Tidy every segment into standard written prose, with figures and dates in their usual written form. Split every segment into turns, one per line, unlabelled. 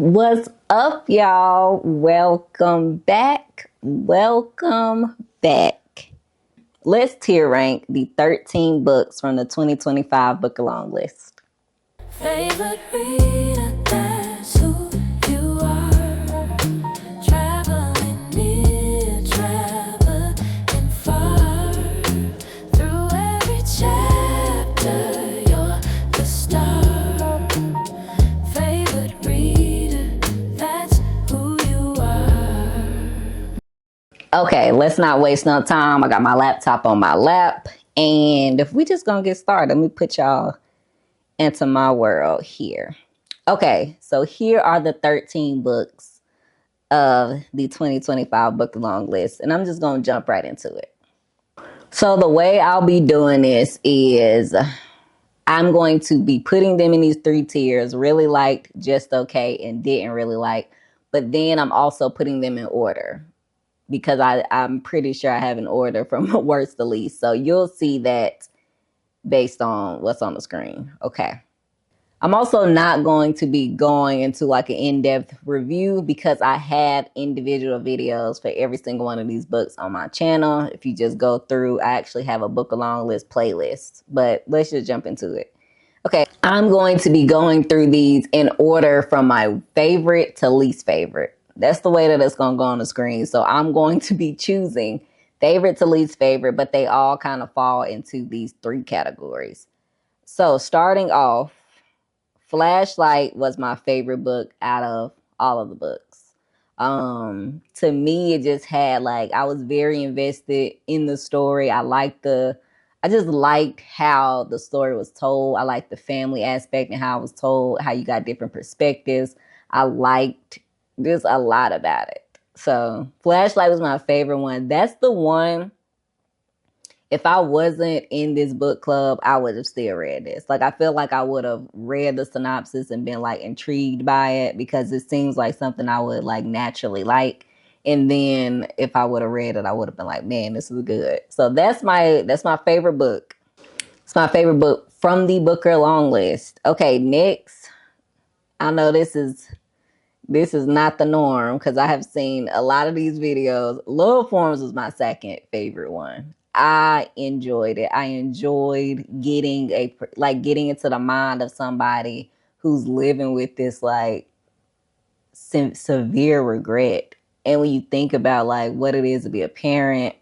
What's up, y'all? Welcome back. Welcome back. Let's tier rank the 13 books from the 2025 Booker Longlist. Favorite reader, that's who you are. Traveling near, traveling far. Through every chapter, you're the star. Favorite reader, that's who you are. Okay, let's not waste no time. I got my laptop on my lap. And if we just gonna get started, let me put y'all into my world here. Okay, so here are the 13 books of the 2025 Book Long List, and I'm just going to jump right into it. So the way I'll be doing this is I'm going to be putting them in these three tiers: really liked, just okay, and didn't really like. But then I'm also putting them in order because I'm pretty sure I have an order from worst to least. So you'll see that based on what's on the screen. Okay. I'm also not going to be going into like an in-depth review because I have individual videos for every single one of these books on my channel. If you just go through, I actually have a book along list playlist, but let's just jump into it. Okay, I'm going to be going through these in order from my favorite to least favorite. That's the way that it's going to go on the screen. So I'm going to be choosing favorite to least favorite, but they all kind of fall into these three categories. So starting off, Flashlight was my favorite book out of all of the books. To me, it just had like, I was very invested in the story. I just liked how the story was told. I liked the family aspect and how it was told, how you got different perspectives. I liked just a lot about it. So Flashlight was my favorite one. That's the one, if I wasn't in this book club, I would have still read this. Like, I feel like I would have read the synopsis and been like intrigued by it because it seems like something I would like naturally like. And then if I would have read it, I would have been like, man, this is good. So that's my favorite book. It's my favorite book from the Booker long list. Okay, next. I know this is not the norm because I have seen a lot of these videos. Love Forms was my second favorite one. I enjoyed it. I enjoyed getting into the mind of somebody who's living with this like severe regret. And when you think about like what it is to be a parent,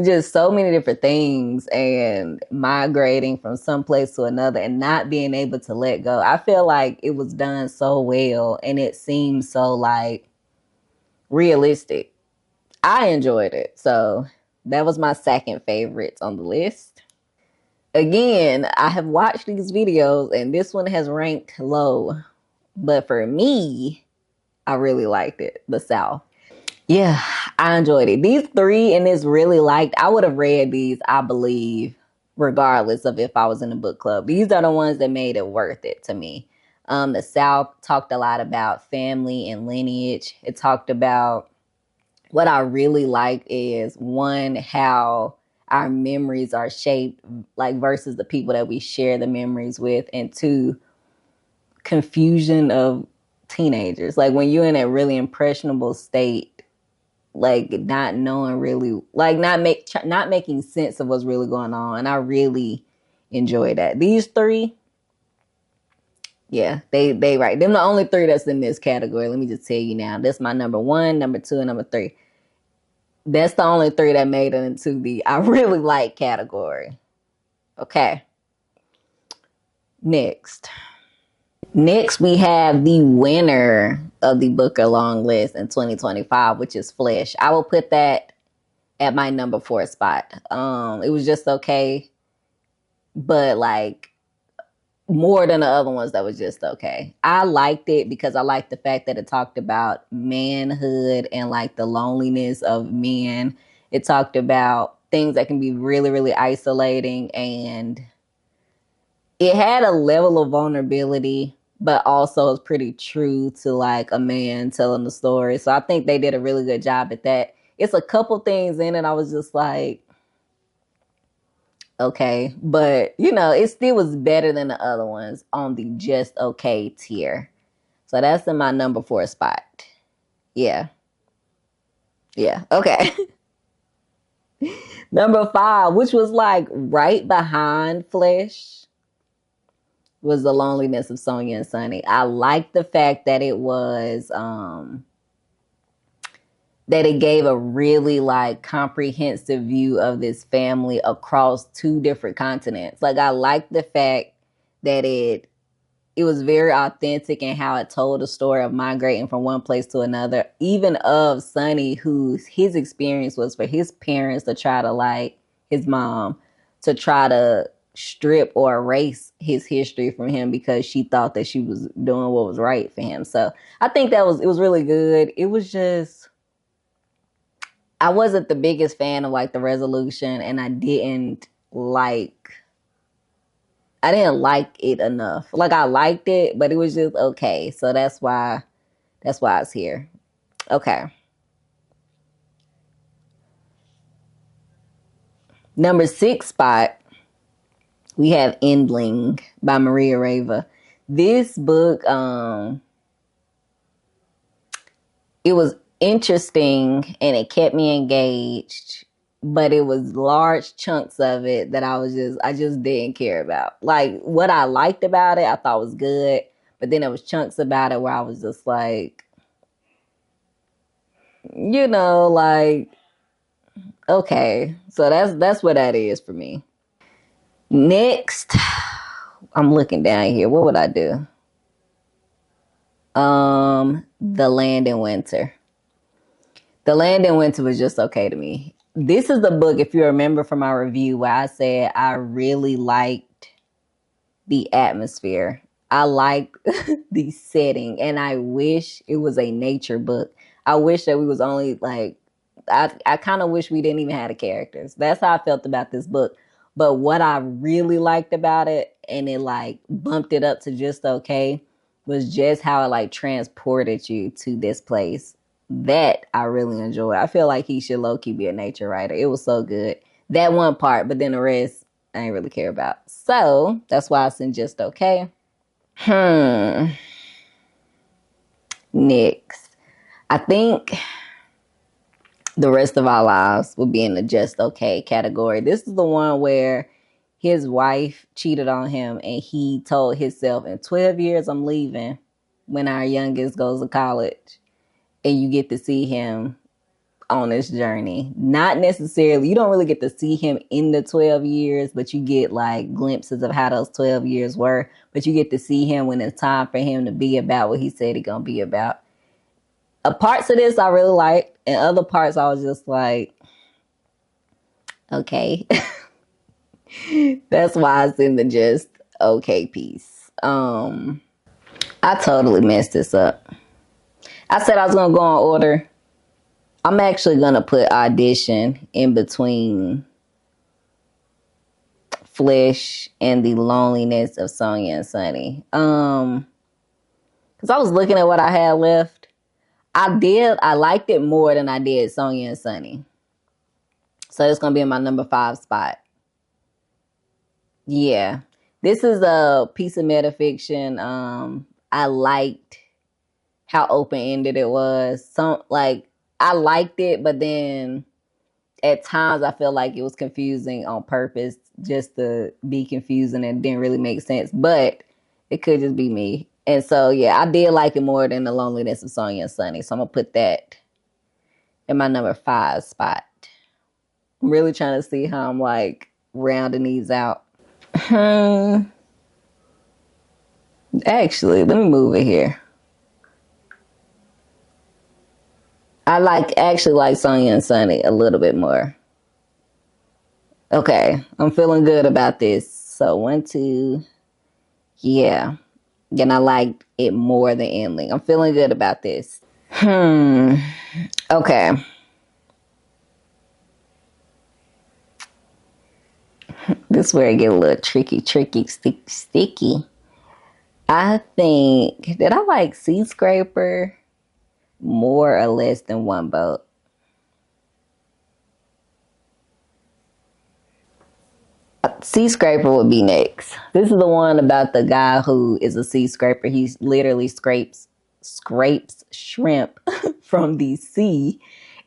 just so many different things and migrating from some place to another and not being able to let go. I feel like it was done so well and it seemed so like realistic. I enjoyed it. So that was my second favorite on the list. Again, I have watched these videos and this one has ranked low. But for me, I really liked it. The South. Yeah, I enjoyed it. These three and this really liked, I would have read these, I believe, regardless of if I was in a book club. These are the ones that made it worth it to me. The South talked a lot about family and lineage. It talked about what I really like is one, how our memories are shaped, like versus the people that we share the memories with, and two, confusion of teenagers. Like when you're in a really impressionable state, like not knowing really, like not making sense of what's really going on. And I really enjoy that. These three, yeah, they right. Them the only three that's in this category. Let me just tell you now. That's my number one, number two, and number three. That's the only three that made it into the I really like category. Okay. Next. Next, we have the winner of the Booker Long List in 2025, which is Flesh. I will put that at my number 4 spot. It was just okay, but like more than the other ones that was just okay. I liked it because I liked the fact that it talked about manhood and like the loneliness of men. It talked about things that can be really, really isolating, and it had a level of vulnerability, but also it's pretty true to like a man telling the story. So I think they did a really good job at that. It's a couple things in it I was just like, okay, but you know, it still was better than the other ones on the just okay tier. So that's in my number 4 spot. Yeah. Yeah. Okay. Number 5, which was like right behind Flesh, was The Loneliness of Sonia and Sonny. I like the fact that it was that it gave a really like comprehensive view of this family across 2 different continents. Like I like the fact that it was very authentic in how it told the story of migrating from one place to another, even of Sonny, whose his experience was for his parents to try to like his mom to try to strip or erase his history from him because she thought that she was doing what was right for him. So I think it was really good. It was just, I wasn't the biggest fan of like the resolution, and I didn't like it enough. Like I liked it, but it was just okay. So that's why it's here. Okay. Number 6 spot, we have Endling by Maria Reva. This book, it was interesting and it kept me engaged, but it was large chunks of it that I just didn't care about. Like what I liked about it, I thought was good, but then there was chunks about it where I was just like, like, okay. So that's what that is for me. Next, I'm looking down here. What would I do? The Land in Winter. The Land in Winter was just okay to me. This is the book, if you remember from my review, where I said I really liked the atmosphere. I liked the setting, and I wish it was a nature book. I wish that we was only like, I kind of wish we didn't even have the characters. That's how I felt about this book. But what I really liked about it, and it like bumped it up to just okay, was just how it like transported you to this place. That I really enjoyed. I feel like he should low-key be a nature writer. It was so good. That one part, but then the rest I ain't really care about. So that's why it's in just okay. Next, I think The Rest of Our Lives will be in the just okay category. This is the one where his wife cheated on him and he told himself, in 12 years I'm leaving when our youngest goes to college. And you get to see him on this journey. Not necessarily, you don't really get to see him in the 12 years, but you get like glimpses of how those 12 years were. But you get to see him when it's time for him to be about what he said he's going to be about. Parts of this I really liked, and other parts I was just like, okay. That's why it's in the just okay piece. I totally messed this up. I said I was going to go on order. I'm actually going to put Audition in between Flesh and The Loneliness of Sonia and Sonny. Because I was looking at what I had left. I liked it more than I did Sonia and Sonny. So it's going to be in my number 5 spot. Yeah. This is a piece of metafiction. I liked how open-ended it was. I liked it, but then at times I feel like it was confusing on purpose just to be confusing and didn't really make sense. But it could just be me. And so, yeah, I did like it more than The Loneliness of Sonia and Sonny. So I'm going to put that in my number 5 spot. I'm really trying to see how I'm like rounding these out. Actually, let me move it here. I actually like Sonia and Sonny a little bit more. Okay, I'm feeling good about this. So 1, 2, yeah. Then I liked it more than Endling. I'm feeling good about this. Okay. This is where it get a little tricky, sticky. I think, did I like Seascraper more or less than One Boat? Seascraper would be next. This is the one about the guy who is a sea scraper. He literally scrapes scrapes shrimp from the sea.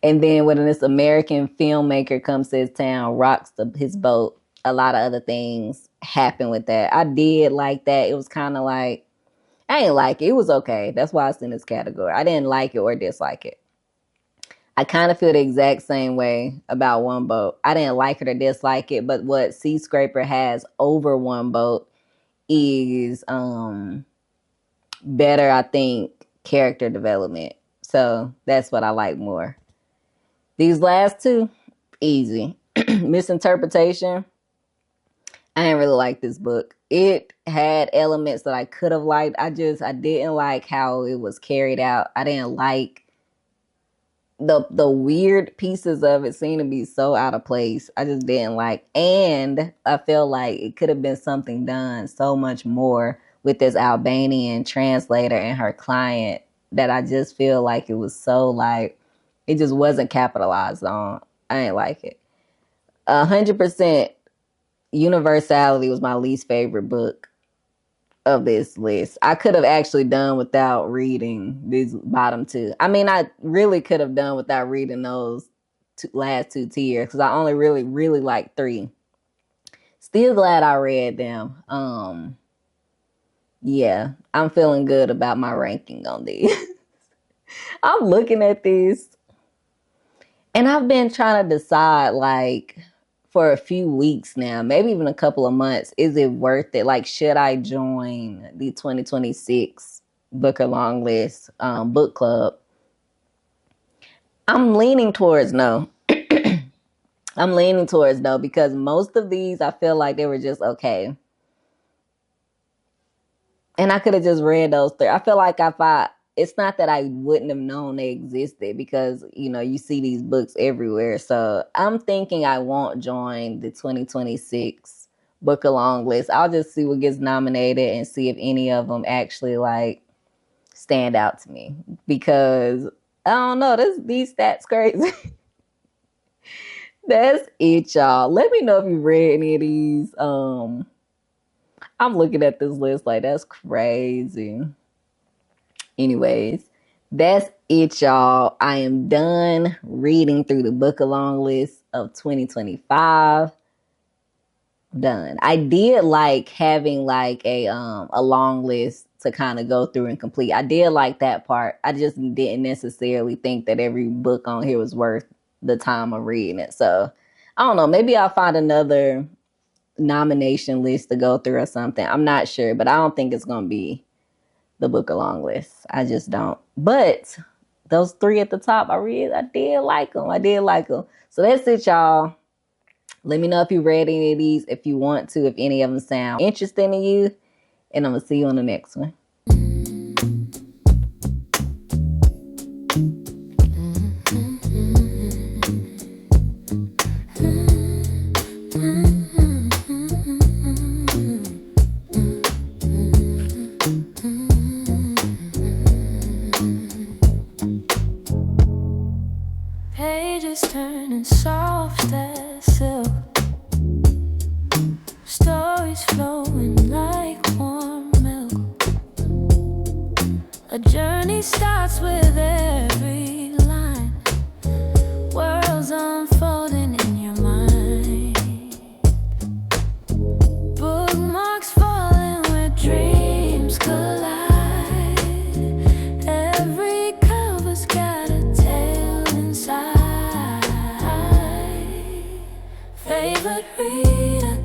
And then when this American filmmaker comes to his town, rocks his boat, a lot of other things happen with that. I did like that. It was kind of like, I didn't like it. It was okay. That's why it's in this category. I didn't like it or dislike it. I kind of feel the exact same way about One Boat. I didn't like it or dislike it, but what Seascraper has over One Boat is better, I think, character development. So that's what I like more. These last two, easy. Misinterpretation. I didn't really like this book. It had elements that I could have liked. I didn't like how it was carried out. I didn't like the weird pieces of it seemed to be so out of place. I just didn't like, and I feel like it could have been something done so much more with this Albanian translator and her client that I just feel like it was so like, it just wasn't capitalized on. I didn't like it. 100% Universality was my least favorite book of this list. I could have actually done without reading these bottom two. I mean, I really could have done without reading those last two tiers because I only really like three. Still glad I read them. Yeah, I'm feeling good about my ranking on these. I'm looking at these and I've been trying to decide, like, for a few weeks now, maybe even a couple of months, is it worth it? Like, should I join the 2026 Booker Longlist book club? I'm leaning towards no. I'm leaning towards no because most of these, I feel like they were just okay. And I could have just read those three. I feel like it's not that I wouldn't have known they existed because, you know, you see these books everywhere. So I'm thinking I won't join the 2026 Booker Longlist. I'll just see what gets nominated and see if any of them actually like stand out to me because I don't know. These stats crazy. That's it, y'all. Let me know if you read any of these. I'm looking at this list like that's crazy. Anyways, that's it, y'all. I am done reading through the Booker Longlist of 2025. Done. I did like having like a long list to kind of go through and complete. I did like that part. I just didn't necessarily think that every book on here was worth the time of reading it. So I don't know. Maybe I'll find another nomination list to go through or something. I'm not sure, but I don't think it's gonna be the Booker Longlist. I just don't. But those three at the top, I did like them. I did like them. So that's it, y'all. Let me know if you read any of these, if you want to, if any of them sound interesting to you. And I'm going to see you on the next one.
Pages turning soft as silk, stories flowing like warm milk. A journey starts with every line, worlds unfolding in your mind. Bookmarks falling where dreams collide. Every cover's got a tale inside. Favorite reader